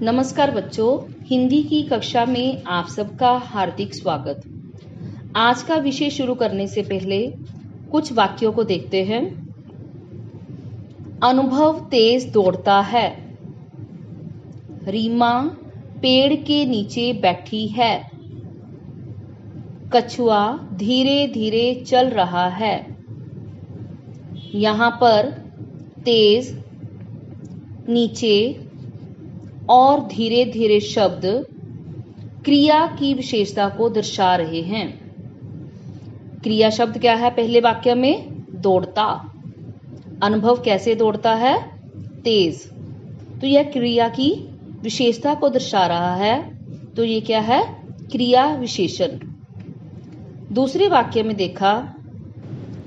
नमस्कार बच्चों, हिंदी की कक्षा में आप सबका हार्दिक स्वागत। आज का विषय शुरू करने से पहले कुछ वाक्यों को देखते हैं। अनुभव तेज दौड़ता है। रीमा पेड़ के नीचे बैठी है। कछुआ धीरे धीरे चल रहा है। यहाँ पर तेज, नीचे और धीरे धीरे शब्द क्रिया की विशेषता को दर्शा रहे हैं। क्रिया शब्द क्या है? पहले वाक्य में दौड़ता। अनुभव कैसे दौड़ता है? तेज। तो यह क्रिया की विशेषता को दर्शा रहा है। तो ये क्या है? क्रिया विशेषण। दूसरे वाक्य में देखा,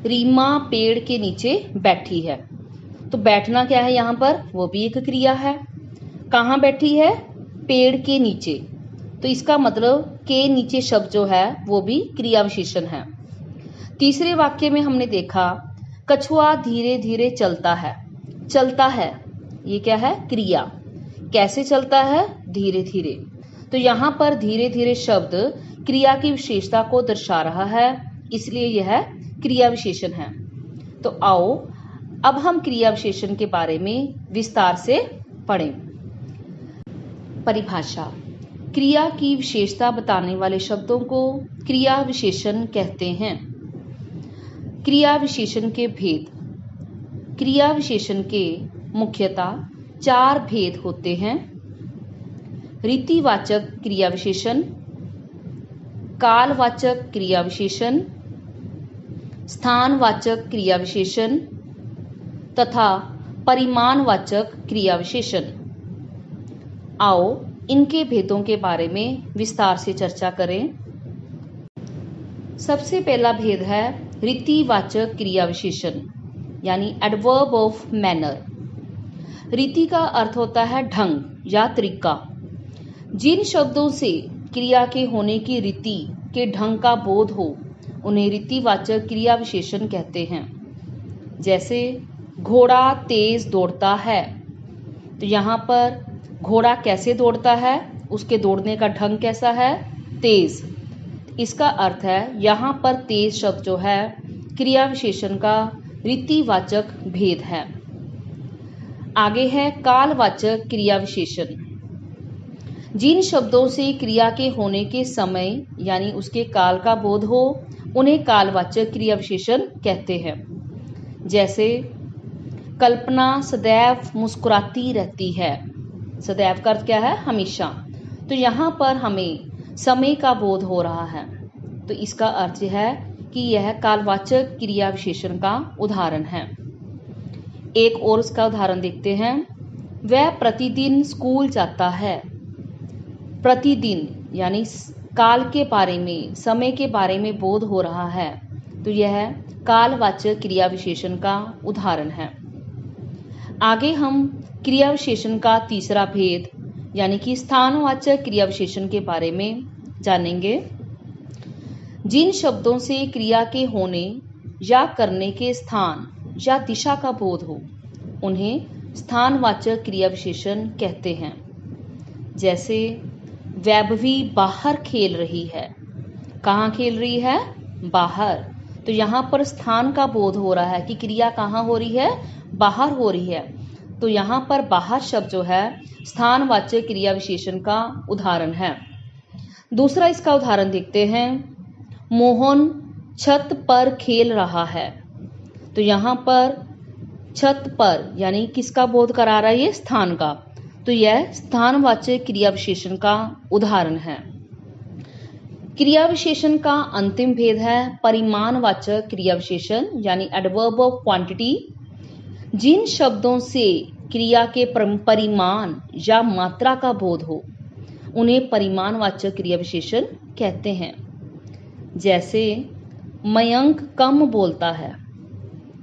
रीमा पेड़ के नीचे बैठी है। तो बैठना क्या है यहाँ पर? वो भी एक क्रिया है। कहाँ बैठी है? पेड़ के नीचे। तो इसका मतलब के नीचे शब्द जो है वो भी क्रिया विशेषण है। तीसरे वाक्य में हमने देखा, कछुआ धीरे धीरे चलता है। चलता है, ये क्या है? क्रिया। कैसे चलता है? धीरे धीरे। तो यहाँ पर धीरे धीरे शब्द क्रिया की विशेषता को दर्शा रहा है, इसलिए यह क्रिया विशेषण है। तो आओ अब हम क्रिया विशेषण के बारे में विस्तार से पढ़ें। परिभाषा। क्रिया की विशेषता बताने वाले शब्दों को क्रिया विशेषण कहते हैं। क्रिया विशेषण के भेद। क्रिया विशेषण के मुख्यतः 4 भेद होते हैं। रीतिवाचक क्रिया विशेषण, कालवाचक क्रिया विशेषण, स्थानवाचक क्रिया विशेषण तथा परिमाणवाचक क्रिया विशेषण। आओ इनके भेदों के बारे में विस्तार से चर्चा करें। सबसे पहला भेद है रीतिवाचक क्रिया विशेषण, यानी एडवर्ब ऑफ मैनर। रीति का अर्थ होता है ढंग या तरीका। जिन शब्दों से क्रिया के होने की रीति के ढंग का बोध हो उन्हें रीतिवाचक क्रिया विशेषण कहते हैं। जैसे घोड़ा तेज दौड़ता है। तो यहाँ पर घोड़ा कैसे दौड़ता है? उसके दौड़ने का ढंग कैसा है? तेज। इसका अर्थ है यहाँ पर तेज शब्द जो है क्रिया विशेषण का रीतिवाचक भेद है। आगे है कालवाचक क्रिया विशेषण। जिन शब्दों से क्रिया के होने के समय यानी उसके काल का बोध हो उन्हें कालवाचक क्रिया विशेषण कहते हैं। जैसे कल्पना सदैव मुस्कुराती रहती है। सदैव का अर्थ क्या है? हमेशा। तो यहाँ पर हमें समय का बोध हो रहा है, तो इसका अर्थ है कि यह कालवाचक क्रिया विशेषण का उदाहरण है। एक और इसका उदाहरण देखते हैं। वह प्रतिदिन स्कूल जाता है। प्रतिदिन यानी काल के बारे में, समय के बारे में बोध हो रहा है, तो यह कालवाचक क्रिया विशेषण का उदाहरण है। आगे हम क्रिया विशेषण का तीसरा भेद यानी कि स्थानवाचक क्रिया विशेषण के बारे में जानेंगे। जिन शब्दों से क्रिया के होने या करने के स्थान या दिशा का बोध हो उन्हें स्थानवाचक क्रिया विशेषण कहते हैं। जैसे वैभवी बाहर खेल रही है। कहाँ खेल रही है? बाहर। तो यहाँ पर स्थान का बोध हो रहा है कि क्रिया कहाँ हो रही है? बाहर हो रही है। तो यहाँ पर बाहर शब्द जो है स्थानवाचक क्रिया विशेषण का उदाहरण है। दूसरा इसका उदाहरण देखते हैं। मोहन छत पर खेल रहा है। तो यहाँ पर छत पर यानी किसका बोध करा रहा है? ये स्थान का। तो यह स्थानवाचक क्रिया विशेषण का उदाहरण है। क्रिया विशेषण का अंतिम भेद है परिमाणवाचक क्रिया विशेषण, यानी एडवर्ब ऑफ क्वांटिटी। जिन शब्दों से क्रिया के परिमाण या मात्रा का बोध हो उन्हें परिमाणवाचक क्रिया विशेषण कहते हैं। जैसे मयंक कम बोलता है।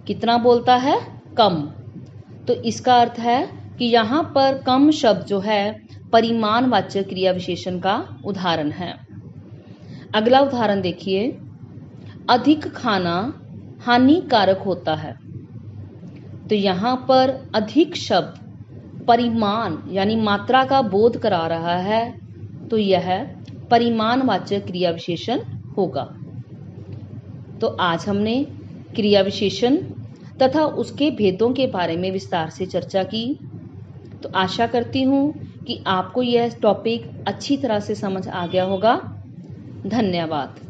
कितना बोलता है? कम। तो इसका अर्थ है कि यहाँ पर कम शब्द जो है परिमाणवाचक क्रिया विशेषण का उदाहरण है। अगला उदाहरण देखिए। अधिक खाना हानिकारक होता है। तो यहाँ पर अधिक शब्द परिमाण यानी मात्रा का बोध करा रहा है तो यह परिमाणवाचक क्रिया विशेषण होगा। तो आज हमने क्रिया विशेषण तथा उसके भेदों के बारे में विस्तार से चर्चा की। तो आशा करती हूँ कि आपको यह टॉपिक अच्छी तरह से समझ आ गया होगा। धन्यवाद।